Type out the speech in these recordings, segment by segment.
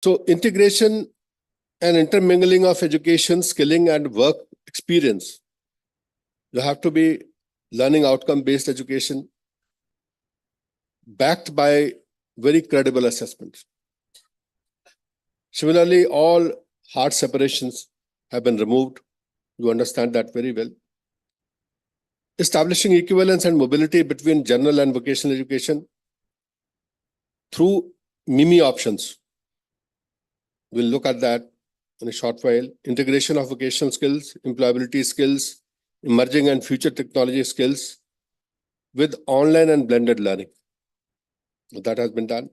So integration and intermingling of education, skilling, and work experience. You have to be learning outcome-based education backed by very credible assessments. Similarly, all hard separations have been removed. You understand that very well. Establishing equivalence and mobility between general and vocational education through MIMI options. We'll look at that in a short while. Integration of vocational skills, employability skills, emerging and future technology skills with online and blended learning. That has been done.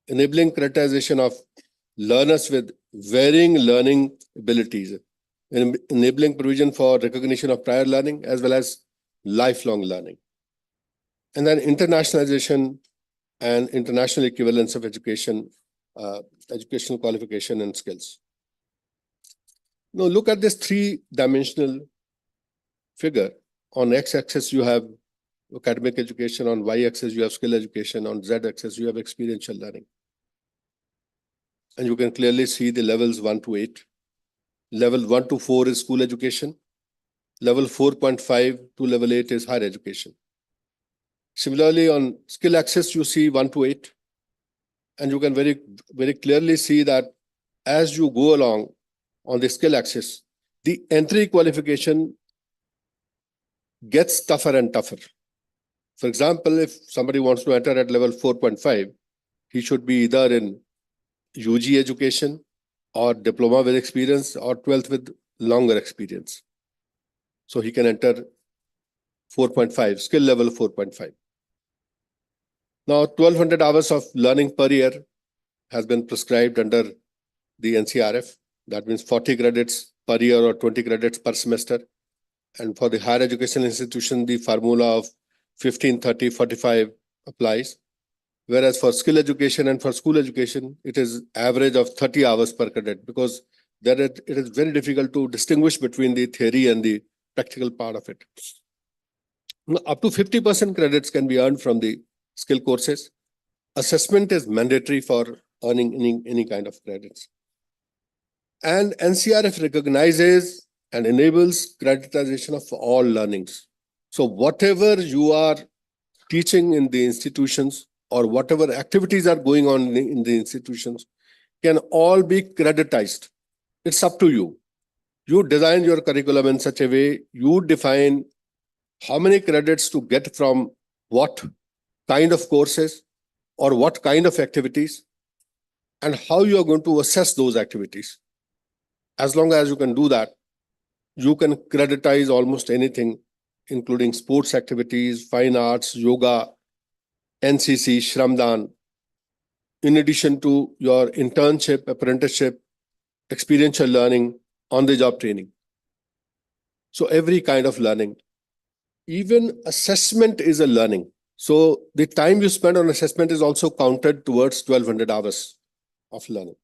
Enabling creditization of learners with varying learning abilities, enabling provision for recognition of prior learning as well as lifelong learning. And then internationalization and international equivalence of education, educational qualification and skills. Now look at this three-dimensional figure. On x-axis you have academic education, on y-axis you have skill education, on z-axis you have experiential learning. And you can clearly see the levels 1 to 8. Level 1 to 4 is school education. Level 4.5 to level 8 is higher education. Similarly, on skill axis, you see 1 to 8. And you can very clearly see that as you go along on the skill axis, the entry qualification gets tougher and tougher. For example, if somebody wants to enter at level 4.5, he should be either in U.G. education or diploma with experience or 12th with longer experience. So he can enter 4.5, skill level 4.5. Now, 1,200 hours of learning per year has been prescribed under the NCRF. That means 40 credits per year or 20 credits per semester. And for the higher education institution, the formula of 15, 30, 45 applies. Whereas for skill education and for school education, it is average of 30 hours per credit, because there it is very difficult to distinguish between the theory and the practical part of it. Up to 50% credits can be earned from the skill courses. Assessment is mandatory for earning any kind of credits. And NCRF recognizes and enables creditization of all learnings. So whatever you are teaching in the institutions or whatever activities are going on in the institutions can all be creditized. It's up to you. You design your curriculum in such a way, you define how many credits to get from what kind of courses or what kind of activities, and how you are going to assess those activities. As long as you can do that, you can creditize almost anything, including sports activities, fine arts, yoga, NCC, Shramdan, in addition to your internship, apprenticeship, experiential learning, on-the-job training. So every kind of learning. Even assessment is a learning. So the time you spend on assessment is also counted towards 1,200 hours of learning.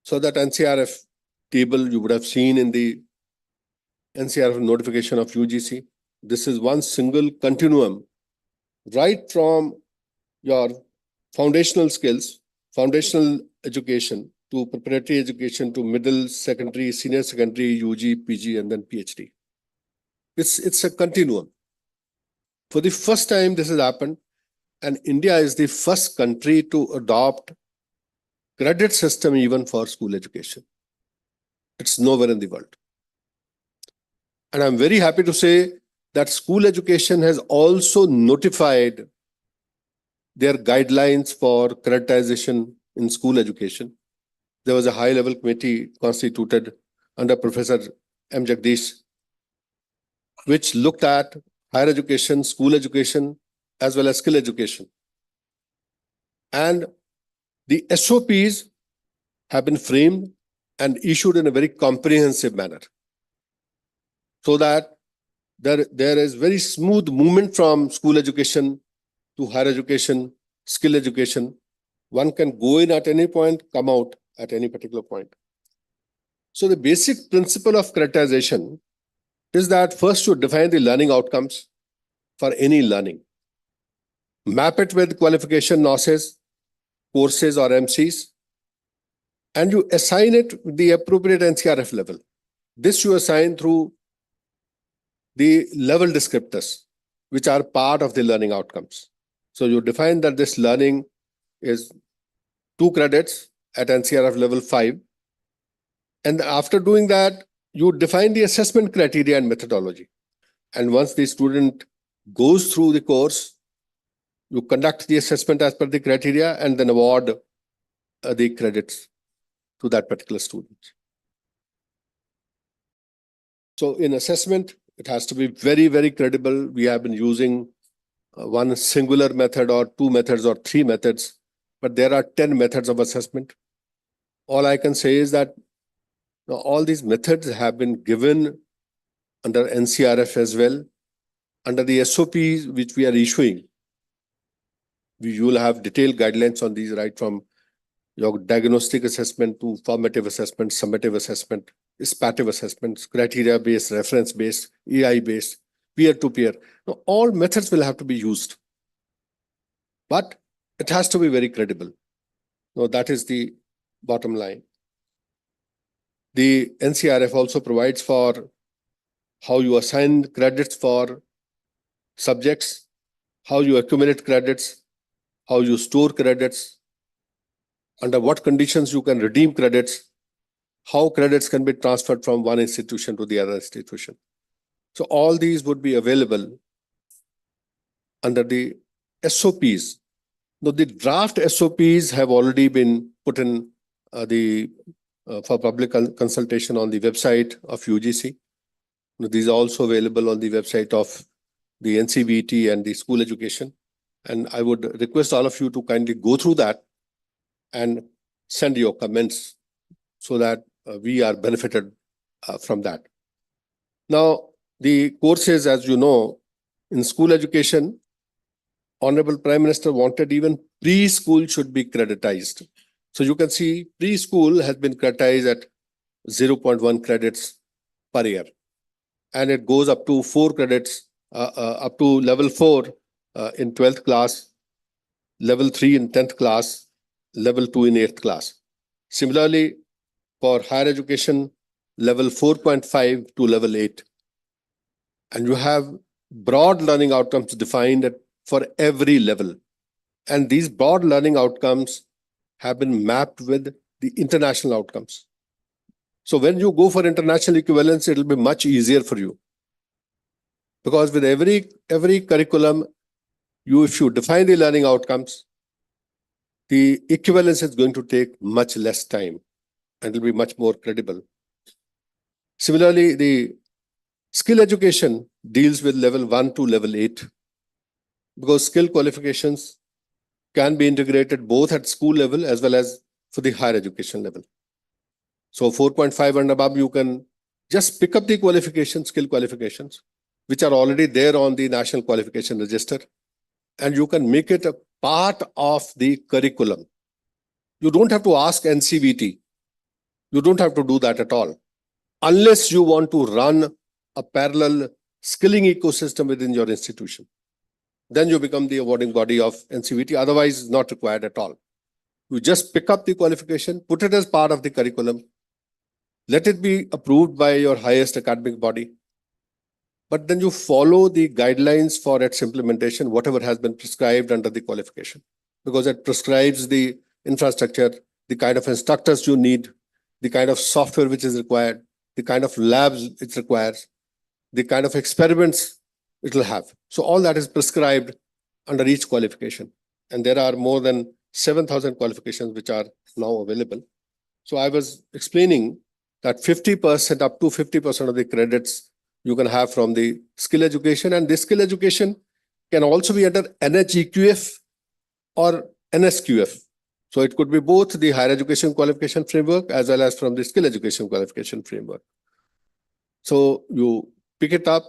So that NCRF table you would have seen in the NCRF notification of U.G.C. This is one single continuum, right from your foundational skills, foundational education, to preparatory education, to middle, secondary, senior secondary, UG, PG, and then PhD. It's a continuum. For the first time this has happened, and India is the first country to adopt credit system even for school education. It's nowhere in the world. And I'm very happy to say that school education has also notified their guidelines for creditization in school education. There was a high-level committee constituted under Professor M. Jagdish, which looked at higher education, school education, as well as skill education. And the SOPs have been framed and issued in a very comprehensive manner, so that there is very smooth movement from school education to higher education, skill education. One can go in at any point, come out at any particular point. So the basic principle of creditization is that first you define the learning outcomes for any learning. Map it with qualification noses, courses or MCs, and you assign it the appropriate NCRF level. This you assign through the level descriptors, which are part of the learning outcomes. So you define that this learning is 2 credits at NCRF level 5. And after doing that, you define the assessment criteria and methodology. And once the student goes through the course, you conduct the assessment as per the criteria and then award the credits to that particular student. So in assessment, it has to be very, very credible. We have been using one singular method or 2 methods or 3 methods, but there are 10 methods of assessment. All I can say is that all these methods have been given under NCRF as well. Under the SOPs which we are issuing, you will have detailed guidelines on these, right from your diagnostic assessment to formative assessment, summative assessment, spatial assessments, criteria-based, reference-based, AI-based, peer-to-peer. Now, all methods will have to be used, but it has to be very credible. Now, that is the bottom line. The NCRF also provides for how you assign credits for subjects, how you accumulate credits, how you store credits, under what conditions you can redeem credits, how credits can be transferred from one institution to the other institution. So all these would be available under the SOPs. Now, the draft SOPs have already been put in for public consultation on the website of U.G.C. These are also available on the website of the NCVT and the school education. And I would request all of you to kindly go through that and send your comments so that we are benefited from that. Now, the courses, as you know, in school education, Honorable Prime Minister wanted even preschool should be creditized. So you can see preschool has been creditized at 0.1 credits per year. And it goes up to 4 credits, up to level 4 in 12th class, level 3 in 10th class, level 2 in 8th class. Similarly, for higher education, level 4.5 to level 8. And you have broad learning outcomes defined for every level. And these broad learning outcomes have been mapped with the international outcomes. So when you go for international equivalence, it will be much easier for you. Because with every curriculum, if you define the learning outcomes, the equivalence is going to take much less time and it will be much more credible. Similarly, the skill education deals with level 1 to level 8 because skill qualifications can be integrated both at school level as well as for the higher education level. So 4.5 and above, you can just pick up the qualifications, skill qualifications, which are already there on the National Qualification Register, and you can make it a part of the curriculum. You don't have to ask NCVT. You don't have to do that at all, unless you want to run a parallel skilling ecosystem within your institution. Then you become the awarding body of NCVT, otherwise not required at all. You just pick up the qualification, put it as part of the curriculum, let it be approved by your highest academic body, but then you follow the guidelines for its implementation, whatever has been prescribed under the qualification, because it prescribes the infrastructure, the kind of instructors you need, the kind of software which is required, the kind of labs it requires, the kind of experiments it will have. So all that is prescribed under each qualification. And there are more than 7,000 qualifications which are now available. So I was explaining that 50%, up to 50% of the credits you can have from the skill education, and this skill education can also be under NHEQF or NSQF. So it could be both the higher education qualification framework as well as from the skill education qualification framework. So you pick it up,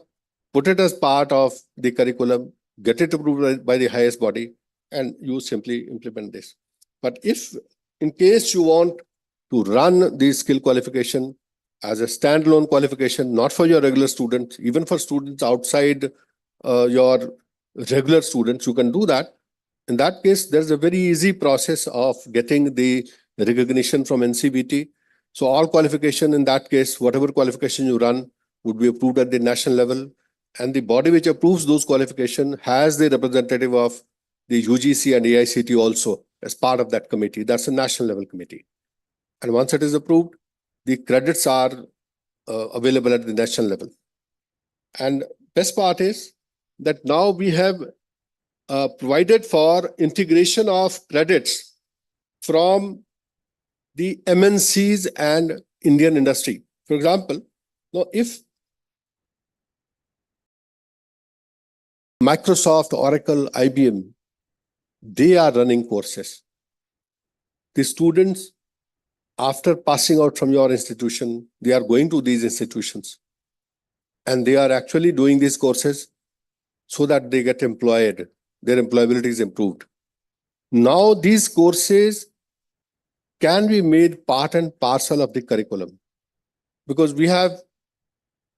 put it as part of the curriculum, get it approved by the highest body, and you simply implement this. But if in case you want to run the skill qualification as a standalone qualification, not for your regular students, even for students outside your regular students, you can do that. In that case, there's a very easy process of getting the recognition from NCBT. So all qualification in that case, whatever qualification you run would be approved at the national level. And the body which approves those qualification has the representative of the U.G.C and AICT also as part of that committee. That's a national level committee. And once it is approved, the credits are available at the national level. And best part is that now we have provided for integration of credits from the MNCs and Indian industry. For example, now if Microsoft, Oracle, IBM, they are running courses, the students, after passing out from your institution, they are going to these institutions and they are actually doing these courses so that they get employed, their employability is improved. Now these courses can be made part and parcel of the curriculum, because we have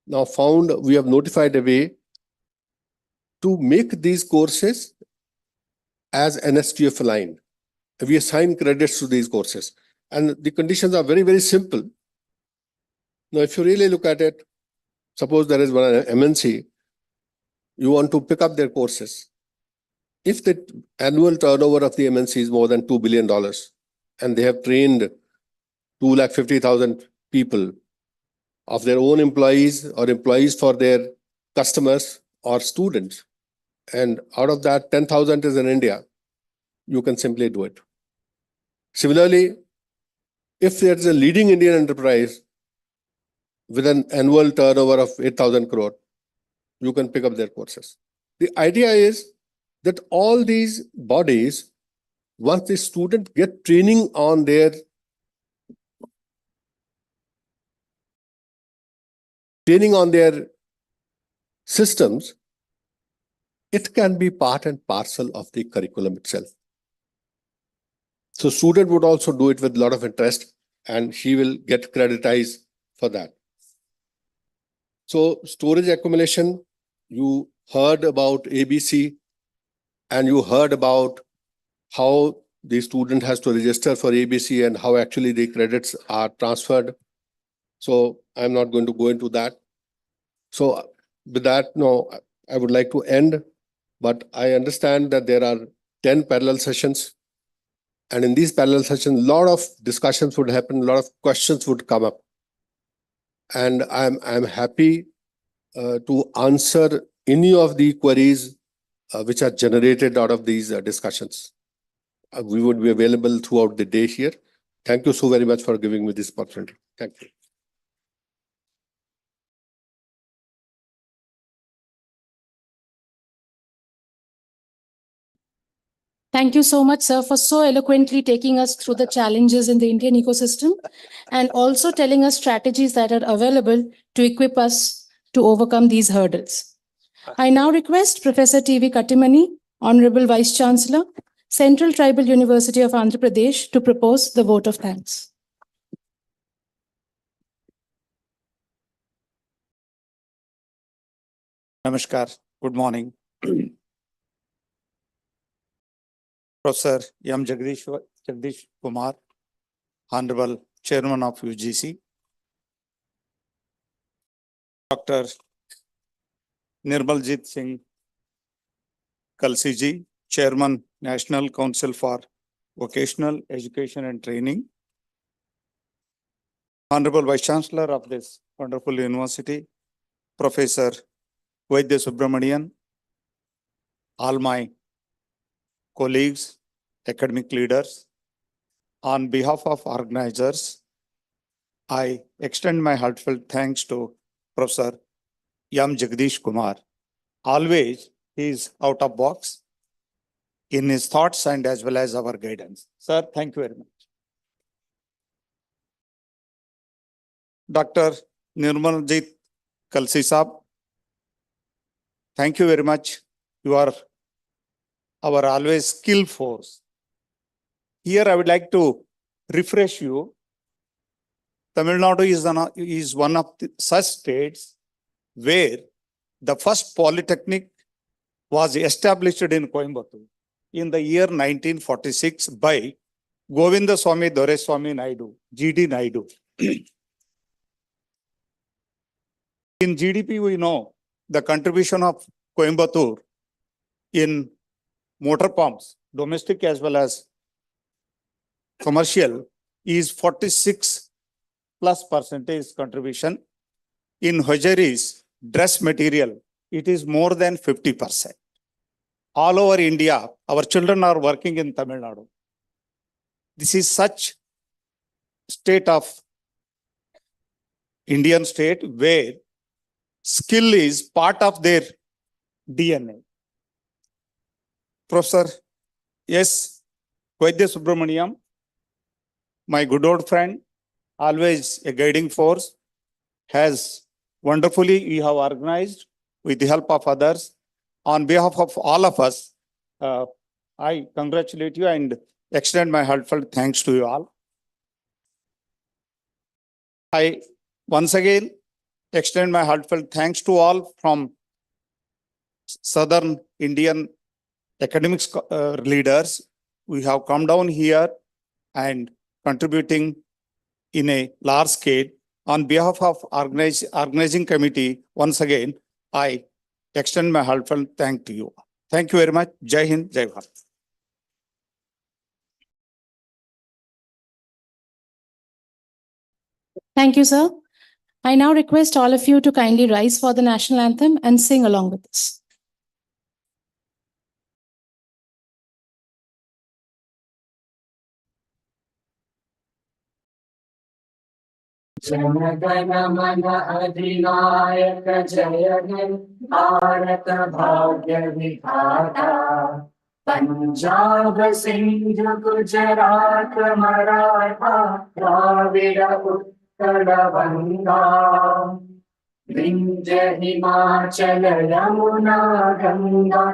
now found, we have notified a way to make these courses as NSTF aligned. We assign credits to these courses, and the conditions are very, very simple. Now, if you really look at it, suppose there is one MNC, you want to pick up their courses. If the annual turnover of the MNC is more than $2 billion and they have trained 250,000 people of their own employees or employees for their customers or students, and out of that 10,000 is in India, you can simply do it. Similarly, if there is a leading Indian enterprise with an annual turnover of 8,000 crore, you can pick up their courses. The idea is that all these bodies, once the student get training on their systems, it can be part and parcel of the curriculum itself. So student would also do it with a lot of interest, and he will get creditized for that. So storage accumulation, you heard about ABC, and you heard about how the student has to register for ABC and how actually the credits are transferred. So I'm not going to go into that. So with that, no, I would like to end, but I understand that there are 10 parallel sessions. And in these parallel sessions, a lot of discussions would happen, a lot of questions would come up. And I'm happy to answer any of the queries which are generated out of these discussions. We would be available throughout the day here. Thank you so very much for giving me this opportunity. Thank you. Thank you so much, sir, for so eloquently taking us through the challenges in the Indian ecosystem and also telling us strategies that are available to equip us to overcome these hurdles. I now request Professor T.V. Kattimani, Honorable Vice Chancellor, Central Tribal University of Andhra Pradesh, to propose the vote of thanks. Namaskar. Good morning. Professor M. Jagdish Kumar, Honorable Chairman of U.G.C. Dr. Nirmaljit Singh Kalsi ji, Chairman, National Council for Vocational Education and Training. Honorable Vice Chancellor of this wonderful university, Professor Vaidya Subramanian, all my colleagues, academic leaders, on behalf of organizers, I extend my heartfelt thanks to Professor M. Jagdish Kumar. Always he is out of box in his thoughts and as well as our guidance. Sir, thank you very much. Dr. Nirmaljit Kalsi Saab, thank you very much. You are our always skill force. Here I would like to refresh you. Tamil Nadu is one of the such states where the first polytechnic was established in Coimbatore. in the year 1946 by Govindaswamy Doreswamy Naidu, G.D. Naidu. In GDP, we know the contribution of Coimbatore in motor pumps, domestic as well as commercial, is 46 plus percentage contribution. In hosieries, dress material, it is more than 50%. All over India, our children are working in Tamil Nadu. This is such state of Indian state where skill is part of their DNA. Professor S. Vaidya Subramaniam, my good old friend, always a guiding force, has wonderfully we have organized with the help of others. On behalf of all of us, I congratulate you and extend my heartfelt thanks to you all. I once again extend my heartfelt thanks to all from Southern Indian academics leaders. We have come down here and contributing in a large scale. On behalf of organizing committee, once again, I extend my heartfelt thanks to you. Thank you very much. Jai Hind, Jai Bharat. Thank you, sir. I now request all of you to kindly rise for the national anthem and sing along with us. जनगण अधिनायक जय हे भारत भाग्य विधाता पंजाब सिंध गुजरात मराठा द्राविड़ उत्कल बंगा विंध्य हिमाचल यमुना गंगा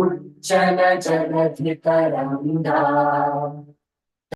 उज्जल जलधि तरंगा